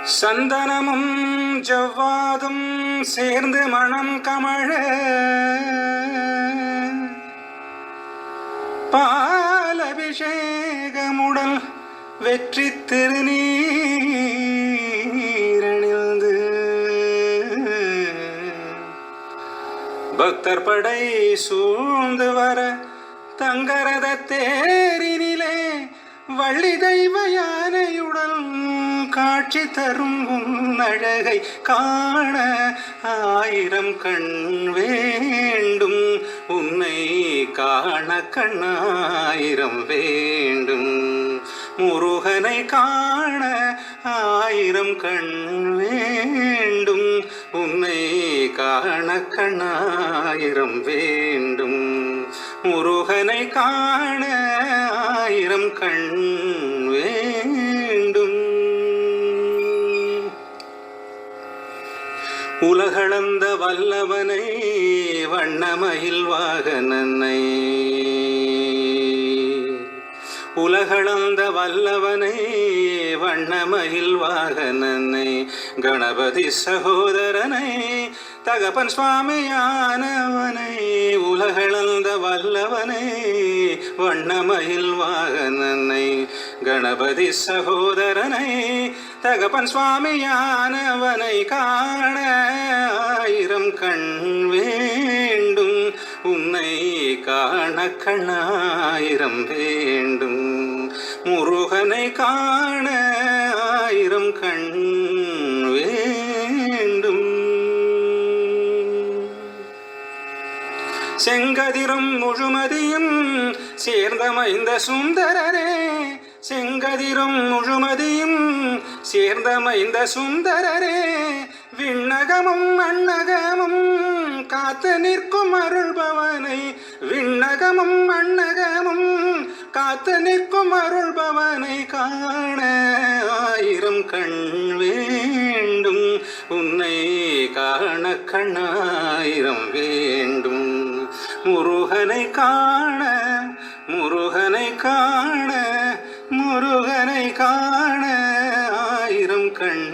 சந்தனமும் ஜவ்வாதும் சேர்ந்து மணம் கமழ பாலபிஷேகமுடல் வெற்றி திருநீரணிந்து பக்தர் படை சூழ்ந்து வர தங்கரத தேரினிலே வள்ளி தெய்வ யானையுடன் காட்சி தரும் உன்னழகை காண ஆயிரம் கண் வேண்டும், உன்னை காண கண்ணாயிரம் வேண்டும். முருகனை காண ஆயிரம் கண் வேண்டும், உன்னை காண கண்ணாயிரம் வேண்டும். முருகனை காண ஆயிரம் கண் வேண்டும். உலகளந்த வல்லவனை வண்ணமயில் வாகனனை, உலகளந்த வல்லவனை வண்ணமயில் வாகனனை, கணபதி சகோதரனை தகப்பன் சுவாமியானவனை. உலகளந்த வல்லவனை வண்ணமயில் வாகனனை, கணபதி சகோதரனை தகப்பன் சுவாமியானவனை காண ஆயிரம் கண் வேண்டும், உன்னை காண கண்ணாயிரம் வேண்டும். முருகனை காண ஆயிரம் கண் வேண்டும். செங்கதிரும் முழுமதியும் சேர்ந்தமைந்த சுந்தரரே, செங்கதிரும் முழுமதியும் சேர்ந்தமைந்த சுந்தரரே, விண்ணகமும் அண்ணகமும் காத்து நிற்கும் அருள்பவனை, விண்ணகமும் அண்ணகமும் காத்து நிற்கும் அருள்பவனை காண ஆயிரம் கண் வேண்டும், உன்னை காண கண்ணாயிரம் வேண்டும். முருகனை காண, முருகனை காண, முருகனை காண ஆயிரம் கண்